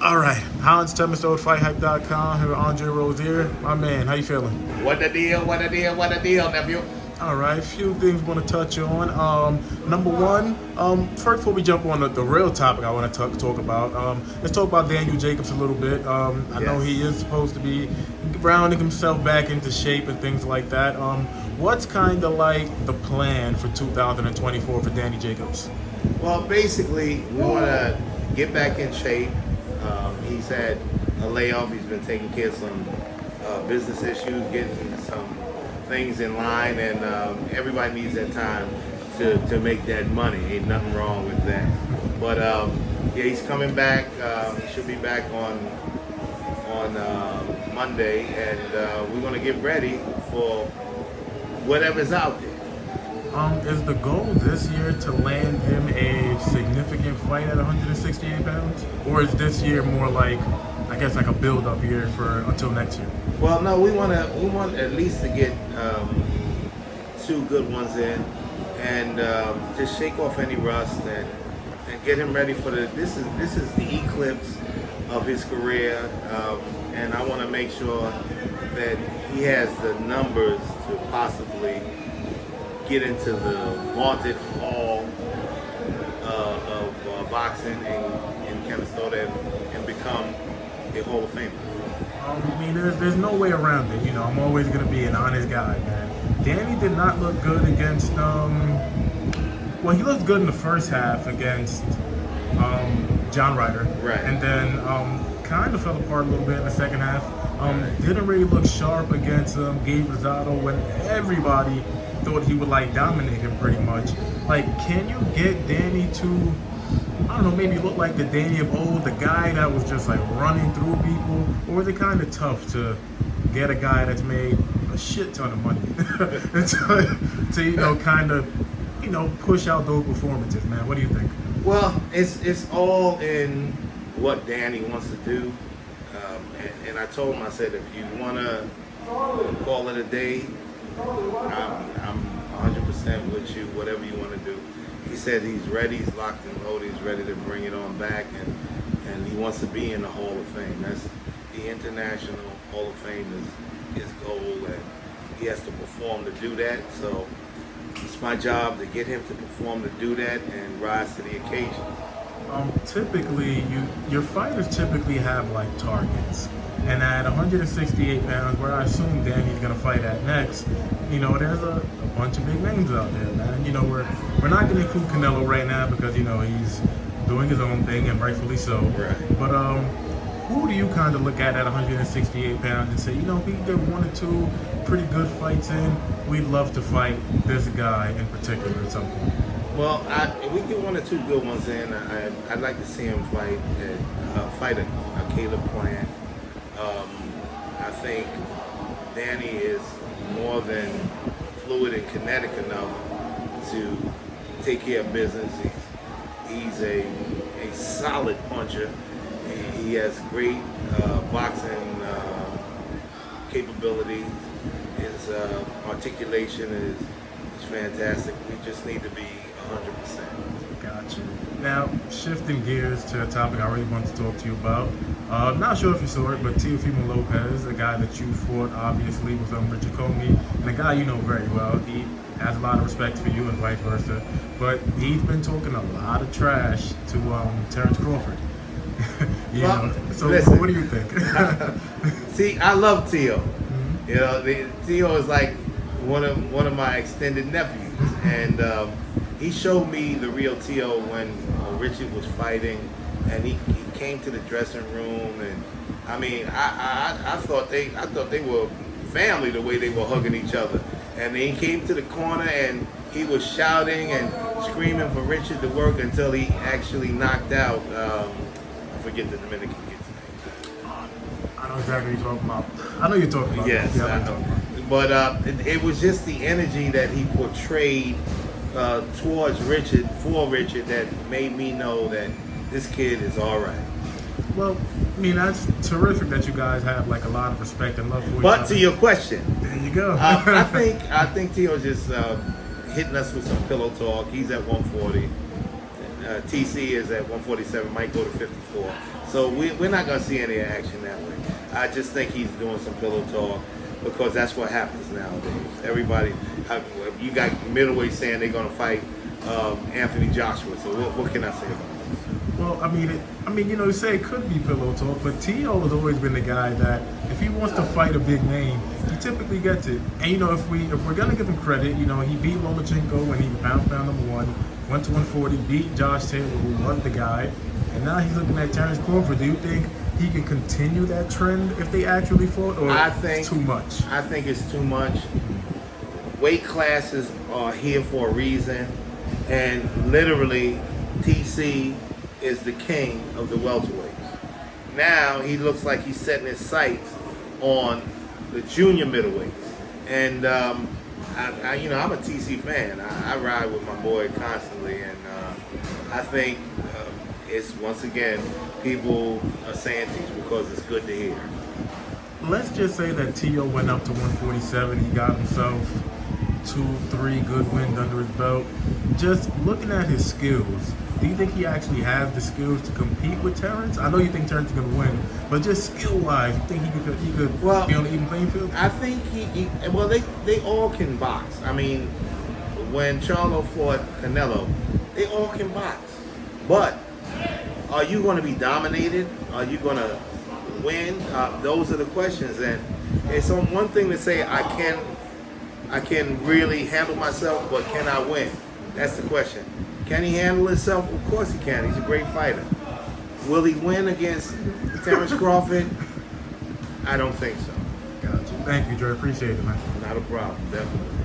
All right, Hans Themistode, FightHype.com. Here with Andre Rozier. My man, how you feeling? What the deal, nephew? All right, a few things I want to touch on. Number one, first before we jump on the real topic I want to talk about, let's talk about Daniel Jacobs a little bit. I know he is supposed to be rounding himself back into shape and things like that. What's kind of like the plan for 2024 for Danny Jacobs? Well, basically, we want to get back in shape. He's had a layoff. He's been taking care of some business issues, getting some things in line, and everybody needs that time to make that money. Ain't nothing wrong with that. But yeah, he's coming back. He should be back on Monday, and we're going to get ready for whatever's out there. Is the goal this year to land him a significant fight at 168 pounds? Or is this year more like, I guess, like a build-up year for until next year? Well, no, we want at least to get 2 good ones in, and just shake off any rust and get him ready for this is the eclipse of his career, and I want to make sure that he has the numbers to possibly get into the vaunted hall of boxing in Themistode and become a Hall of Famer. I mean, there's no way around it. You know, I'm always going to be an honest guy, man. Danny did not look good against, well, he looked good in the first half against John Ryder. Right. And then kind of fell apart a little bit in the second half. Didn't really look sharp against Gabe Rosado when everybody thought he would like dominate him pretty much. Like, can you get Danny to, I don't know, maybe look like the Danny of old, the guy that was just like running through people? Or is it kind of tough to get a guy that's made a shit ton of money to you know, kind of, you know, push out those performances, man? What do you think? Well, it's all in what Danny wants to do. And I told him, I said, if you want to call it a day, I'm 100% with you, whatever you want to do. He said he's ready, he's locked and loaded, he's ready to bring it on back, and he wants to be in the Hall of Fame. That's the International Hall of Fame is his goal, and he has to perform to do that. So it's my job to get him to perform to do that and rise to the occasion. Typically, your fighters typically have like targets, and at 168 pounds, where I assume Danny's gonna fight at next, you know, there's a bunch of big names out there, man. You know, we're not gonna include Canelo right now because, you know, he's doing his own thing and rightfully so. Right. But who do you kind of look at 168 pounds and say, you know, if we can get 1 or 2 pretty good fights in, we'd love to fight this guy in particular at some point? Well, if we get 1 or 2 good ones in, I'd like to see him fight a Callout Plant. I think Danny is more than fluid and kinetic enough to take care of business. He's a solid puncher. He has great boxing capabilities. His articulation is fantastic. We just need to be 100%. Gotcha. Now, shifting gears to a topic I really want to talk to you about. Not sure if you saw it, but Teofimo Lopez, a guy that you fought, obviously, was Richard Comey, and a guy you know very well. He has a lot of respect for you and vice versa. But he's been talking a lot of trash to Terence Crawford. So listen. What do you think? See, I love Teo. Mm-hmm. You know, Teo is like one of my extended nephews, and he showed me the real Teo when Richard was fighting, and he came to the dressing room, and I mean, I thought they were family the way they were hugging each other, and then he came to the corner and he was shouting and screaming for Richard to work until he actually knocked out. I forget the Dominican kid's name. I know exactly what you're talking about. I know you're talking about. Yes, yeah, I know. But it was just the energy that he portrayed towards Richard, for Richard, that made me know that this kid is all right. Well, I mean, that's terrific that you guys have like a lot of respect and love for each other. But to your question, there you go. I think Teo's just hitting us with some pillow talk. He's at 140. TC is at 147, might go to 54. So we're not going to see any action that way. I just think he's doing some pillow talk because that's what happens nowadays. Everybody, you got middleweight saying they're going to fight Anthony Joshua. So what can I say about this? Well, I mean, you know, you say it could be pillow talk, but Tio has always been the guy that if he wants to fight a big name, he typically gets it. And you know, if we're gonna give him credit, you know, he beat Lomachenko when he pound #1, went to 140, beat Josh Taylor, who was the guy, and now he's looking at Terence Crawford. Do you think he can continue that trend if they actually fought, or I think it's too much? I think it's too much. Weight classes are here for a reason, and literally, TC is the king of the welterweights. Now he looks like he's setting his sights on the junior middleweights, and I'm a TC fan. I ride with my boy constantly, and I think it's once again people are saying things because it's good to hear. Let's just say that Tio went up to 147. He got himself 2-3 good wins under his belt. Just looking at his skills, do you think he actually has the skills to compete with Terence? I know you think Terence is going to win, but just skill-wise, you think he could be on the even playing field? I think they all can box. I mean, when Charlo fought Canelo, they all can box. But are you going to be dominated? Are you going to win? Those are the questions. And it's one thing to say I can really handle myself, but can I win? That's the question. Can he handle himself? Of course he can. He's a great fighter. Will he win against Terence Crawford? I don't think so. Gotcha. Thank you, Dre. Appreciate it, man. Not a problem, definitely.